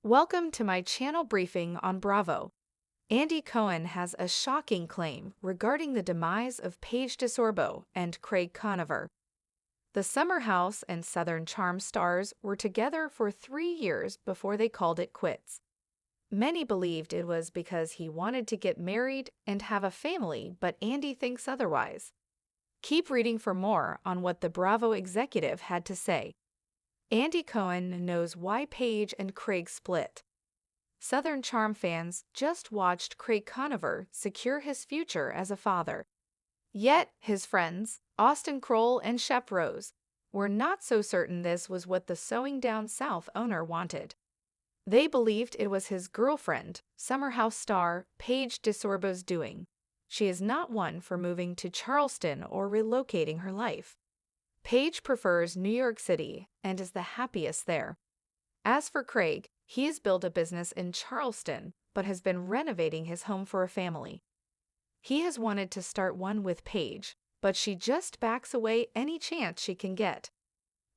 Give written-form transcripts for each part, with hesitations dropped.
Welcome to my channel briefing on Bravo. Andy Cohen has a shocking claim regarding the demise of Paige DeSorbo and Craig Conover. The Summer House and Southern Charm stars were together for 3 years before they called it quits. Many believed it was because he wanted to get married and have a family, but Andy thinks otherwise. Keep reading for more on what the Bravo executive had to say. Andy Cohen knows why Paige and Craig split. Southern Charm fans just watched Craig Conover secure his future as a father. Yet, his friends, Austin Kroll and Shep Rose, were not so certain this was what the Sewing Down South owner wanted. They believed it was his girlfriend, Summer House star Paige DeSorbo's doing. She is not one for moving to Charleston or relocating her life. Paige prefers New York City and is the happiest there. As for Craig, he has built a business in Charleston but has been renovating his home for a family. He has wanted to start one with Paige, but she just backs away any chance she can get.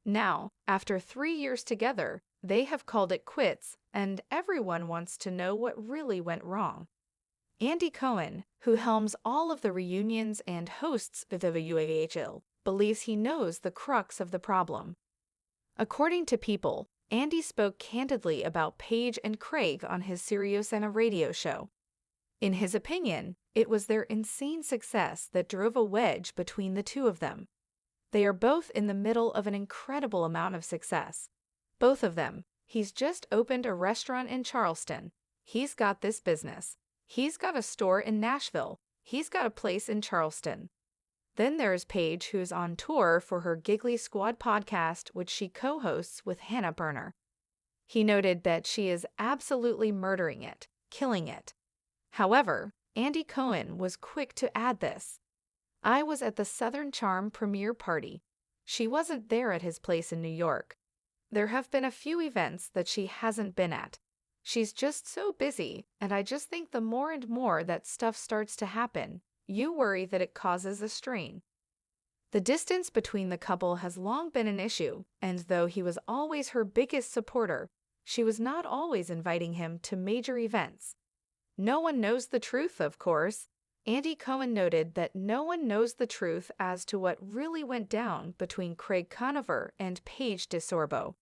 Now, after 3 years together, they have called it quits, and everyone wants to know what really went wrong. Andy Cohen, who helms all of the reunions and hosts the UAHL, believes he knows the crux of the problem. According to People, Andy spoke candidly about Paige and Craig on his SiriusXM radio show. In his opinion, it was their insane success that drove a wedge between the two of them. They are both in the middle of an incredible amount of success. Both of them. He's just opened a restaurant in Charleston. He's got this business. He's got a store in Nashville. He's got a place in Charleston. Then there's Paige, who's on tour for her Giggly Squad podcast, which she co-hosts with Hannah Berner. He noted that she is absolutely murdering it, killing it. However, Andy Cohen was quick to add this. I was at the Southern Charm premiere party. She wasn't there at his place in New York. There have been a few events that she hasn't been at. She's just so busy, and I just think the more and more that stuff starts to happen, you worry that it causes a strain. The distance between the couple has long been an issue, and though he was always her biggest supporter, she was not always inviting him to major events. No one knows the truth, of course. Andy Cohen noted that no one knows the truth as to what really went down between Craig Conover and Paige DeSorbo.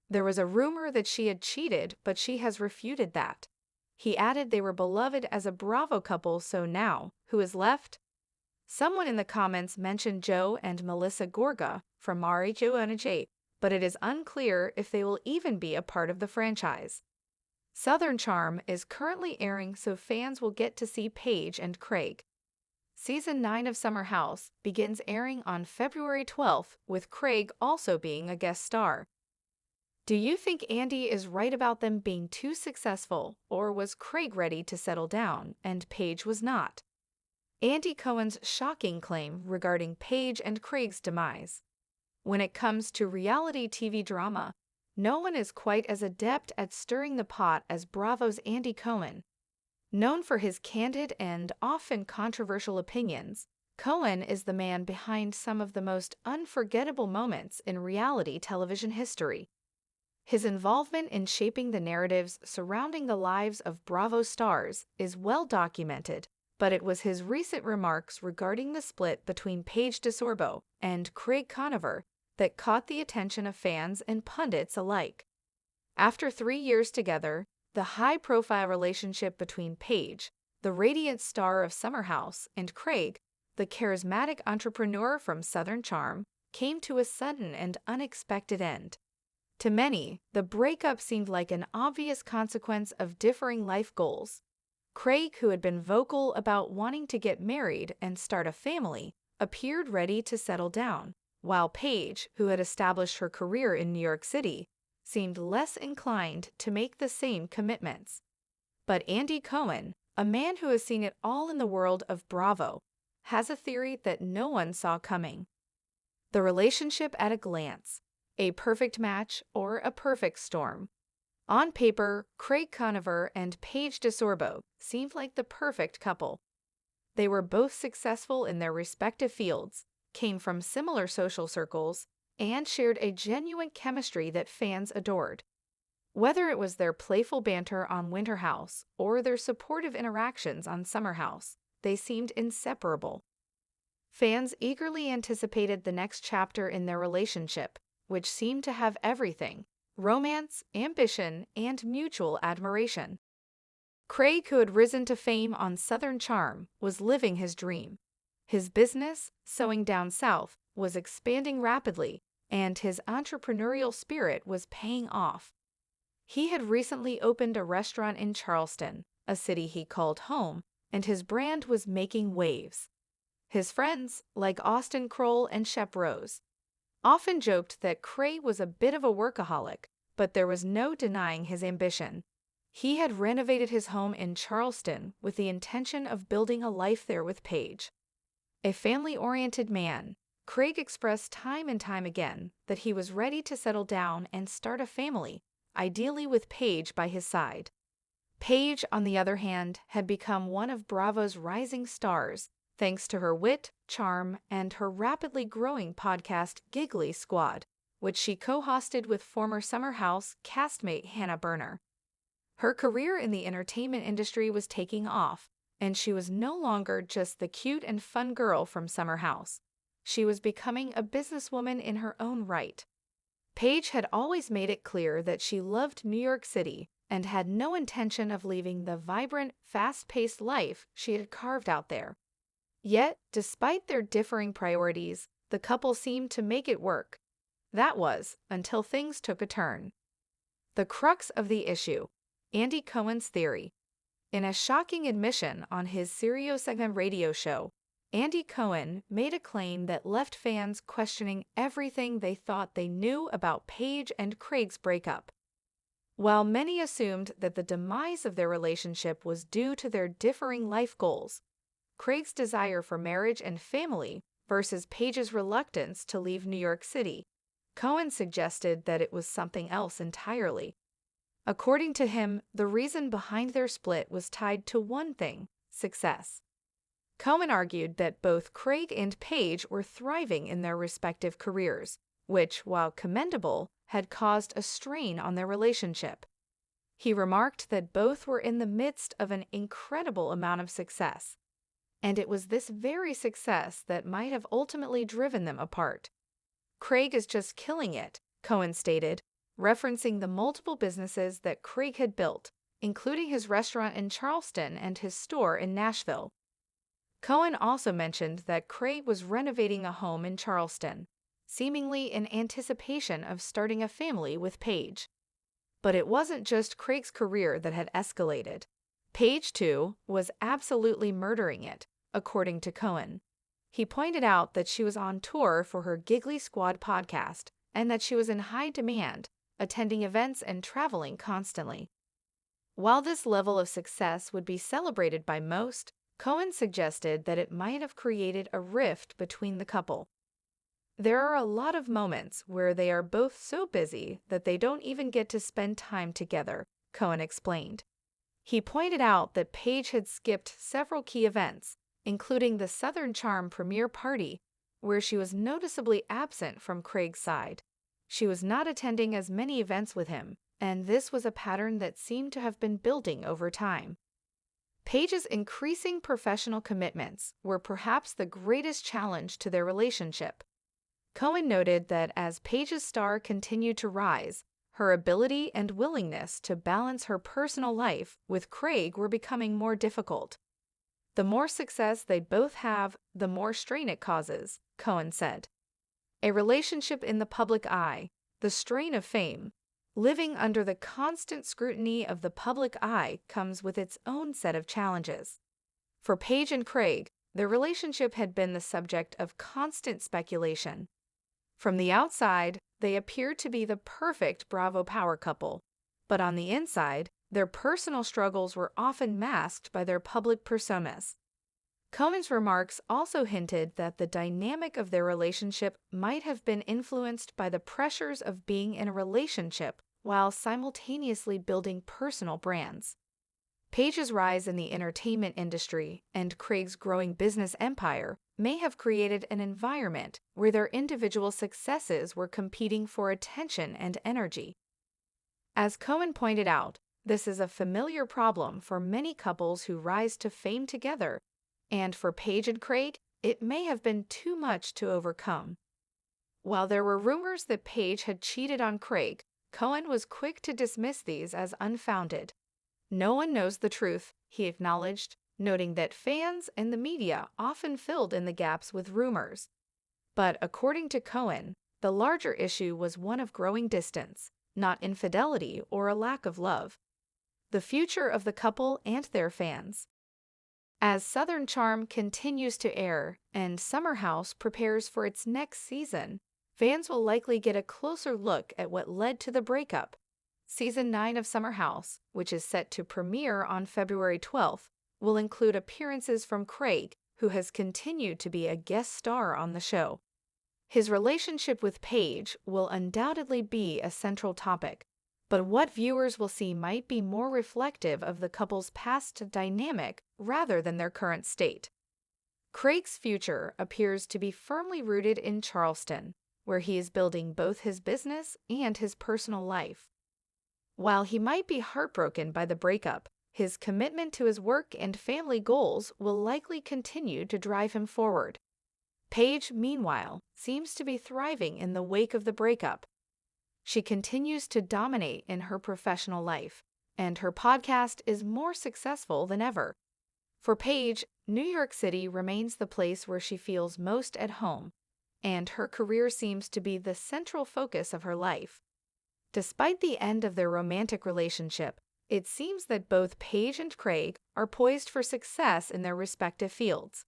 There was a rumor that she had cheated, but she has refuted that. He added they were beloved as a Bravo couple, so now, who is left? Someone in the comments mentioned Joe and Melissa Gorga from Mari Joanna, but it is unclear if they will even be a part of the franchise. Southern Charm is currently airing, so fans will get to see Paige and Craig. Season 9 of Summer House begins airing on February 12th, with Craig also being a guest star. Do you think Andy is right about them being too successful, or was Craig ready to settle down and Paige was not? Andy Cohen's shocking claim regarding Paige and Craig's demise. When it comes to reality TV drama, no one is quite as adept at stirring the pot as Bravo's Andy Cohen. Known for his candid and often controversial opinions, Cohen is the man behind some of the most unforgettable moments in reality television history. His involvement in shaping the narratives surrounding the lives of Bravo stars is well documented, but it was his recent remarks regarding the split between Paige DeSorbo and Craig Conover that caught the attention of fans and pundits alike. After 3 years together, the high-profile relationship between Paige, the radiant star of Summer House, and Craig, the charismatic entrepreneur from Southern Charm, came to a sudden and unexpected end. To many, the breakup seemed like an obvious consequence of differing life goals. Craig, who had been vocal about wanting to get married and start a family, appeared ready to settle down, while Paige, who had established her career in New York City, seemed less inclined to make the same commitments. But Andy Cohen, a man who has seen it all in the world of Bravo, has a theory that no one saw coming. The relationship at a glance. A perfect match or a perfect storm. On paper, Craig Conover and Paige DeSorbo seemed like the perfect couple. They were both successful in their respective fields, came from similar social circles, and shared a genuine chemistry that fans adored. Whether it was their playful banter on Winter House or their supportive interactions on Summer House, they seemed inseparable. Fans eagerly anticipated the next chapter in their relationship, which seemed to have everything: romance, ambition, and mutual admiration. Craig, who had risen to fame on Southern Charm, was living his dream. His business, Sewing Down South, was expanding rapidly, and his entrepreneurial spirit was paying off. He had recently opened a restaurant in Charleston, a city he called home, and his brand was making waves. His friends, like Austin Kroll and Shep Rose, often joked that Craig was a bit of a workaholic, but there was no denying his ambition. He had renovated his home in Charleston with the intention of building a life there with Paige. A family-oriented man, Craig expressed time and time again that he was ready to settle down and start a family, ideally with Paige by his side. Paige, on the other hand, had become one of Bravo's rising stars, thanks to her wit, charm, and her rapidly growing podcast Giggly Squad, which she co-hosted with former Summer House castmate Hannah Berner. Her career in the entertainment industry was taking off, and she was no longer just the cute and fun girl from Summer House. She was becoming a businesswoman in her own right. Paige had always made it clear that she loved New York City and had no intention of leaving the vibrant, fast-paced life she had carved out there. Yet, despite their differing priorities, the couple seemed to make it work. That was, until things took a turn. The crux of the issue: Andy Cohen's theory. In a shocking admission on his SiriusXM radio show, Andy Cohen made a claim that left fans questioning everything they thought they knew about Paige and Craig's breakup. While many assumed that the demise of their relationship was due to their differing life goals, Craig's desire for marriage and family versus Paige's reluctance to leave New York City, Cohen suggested that it was something else entirely. According to him, the reason behind their split was tied to one thing: success. Cohen argued that both Craig and Paige were thriving in their respective careers, which, while commendable, had caused a strain on their relationship. He remarked that both were in the midst of an incredible amount of success, and it was this very success that might have ultimately driven them apart. Craig is just killing it, Cohen stated, referencing the multiple businesses that Craig had built, including his restaurant in Charleston and his store in Nashville. Cohen also mentioned that Craig was renovating a home in Charleston, seemingly in anticipation of starting a family with Paige. But it wasn't just Craig's career that had escalated. Paige, too, was absolutely murdering it, according to Cohen. He pointed out that she was on tour for her Giggly Squad podcast and that she was in high demand, attending events and traveling constantly. While this level of success would be celebrated by most, Cohen suggested that it might have created a rift between the couple. There are a lot of moments where they are both so busy that they don't even get to spend time together, Cohen explained. He pointed out that Paige had skipped several key events, including the Southern Charm premiere party, where she was noticeably absent from Craig's side. She was not attending as many events with him, and this was a pattern that seemed to have been building over time. Paige's increasing professional commitments were perhaps the greatest challenge to their relationship. Cohen noted that as Paige's star continued to rise, her ability and willingness to balance her personal life with Craig were becoming more difficult. The more success they both have, the more strain it causes, Cohen said. A relationship in the public eye, the strain of fame, living under the constant scrutiny of the public eye comes with its own set of challenges. For Paige and Craig, their relationship had been the subject of constant speculation. From the outside, they appeared to be the perfect Bravo power couple, but on the inside, their personal struggles were often masked by their public personas. Cohen's remarks also hinted that the dynamic of their relationship might have been influenced by the pressures of being in a relationship while simultaneously building personal brands. Paige's rise in the entertainment industry and Craig's growing business empire may have created an environment where their individual successes were competing for attention and energy. As Cohen pointed out, this is a familiar problem for many couples who rise to fame together, and for Paige and Craig, it may have been too much to overcome. While there were rumors that Paige had cheated on Craig, Cohen was quick to dismiss these as unfounded. No one knows the truth, he acknowledged, noting that fans and the media often filled in the gaps with rumors. But according to Cohen, the larger issue was one of growing distance, not infidelity or a lack of love. The future of the couple and their fans. As Southern Charm continues to air and Summer House prepares for its next season, fans will likely get a closer look at what led to the breakup. Season 9 of Summer House, which is set to premiere on February 12th, will include appearances from Craig, who has continued to be a guest star on the show. His relationship with Paige will undoubtedly be a central topic, but what viewers will see might be more reflective of the couple's past dynamic rather than their current state. Craig's future appears to be firmly rooted in Charleston, where he is building both his business and his personal life. While he might be heartbroken by the breakup, his commitment to his work and family goals will likely continue to drive him forward. Paige, meanwhile, seems to be thriving in the wake of the breakup. She continues to dominate in her professional life, and her podcast is more successful than ever. For Paige, New York City remains the place where she feels most at home, and her career seems to be the central focus of her life. Despite the end of their romantic relationship, it seems that both Paige and Craig are poised for success in their respective fields.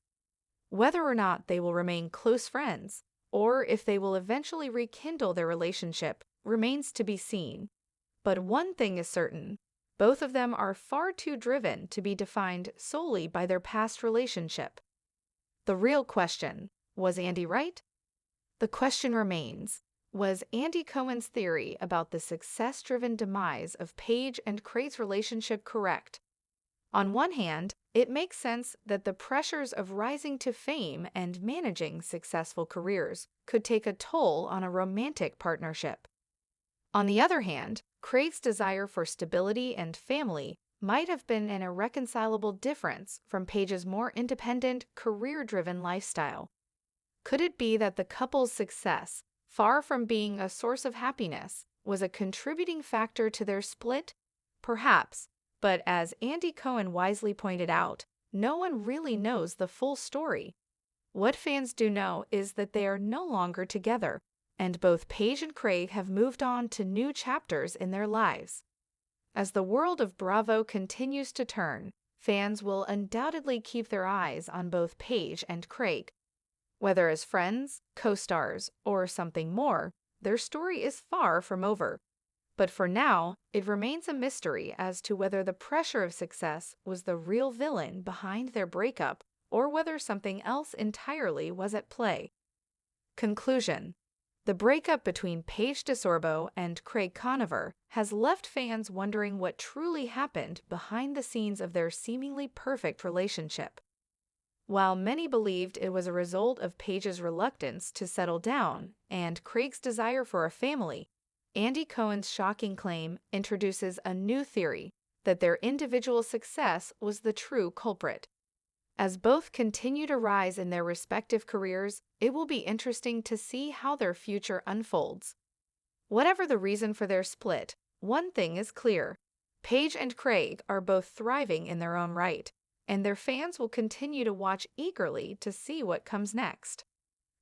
Whether or not they will remain close friends, or if they will eventually rekindle their relationship, remains to be seen. But one thing is certain, both of them are far too driven to be defined solely by their past relationship. The real question, was Andy right? The question remains, was Andy Cohen's theory about the success-driven demise of Paige and Craig's relationship correct? On one hand, it makes sense that the pressures of rising to fame and managing successful careers could take a toll on a romantic partnership. On the other hand, Craig's desire for stability and family might have been an irreconcilable difference from Paige's more independent, career-driven lifestyle. Could it be that the couple's success, far from being a source of happiness, was a contributing factor to their split? Perhaps. But as Andy Cohen wisely pointed out, no one really knows the full story. What fans do know is that they are no longer together, and both Paige and Craig have moved on to new chapters in their lives. As the world of Bravo continues to turn, fans will undoubtedly keep their eyes on both Paige and Craig. Whether as friends, co-stars, or something more, their story is far from over. But for now, it remains a mystery as to whether the pressure of success was the real villain behind their breakup or whether something else entirely was at play. Conclusion: the breakup between Paige DeSorbo and Craig Conover has left fans wondering what truly happened behind the scenes of their seemingly perfect relationship. While many believed it was a result of Paige's reluctance to settle down and Craig's desire for a family, Andy Cohen's shocking claim introduces a new theory that their individual success was the true culprit. As both continue to rise in their respective careers, it will be interesting to see how their future unfolds. Whatever the reason for their split, one thing is clear: Paige and Craig are both thriving in their own right, and their fans will continue to watch eagerly to see what comes next.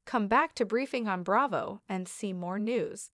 Come back to Briefing on Bravo and see more news.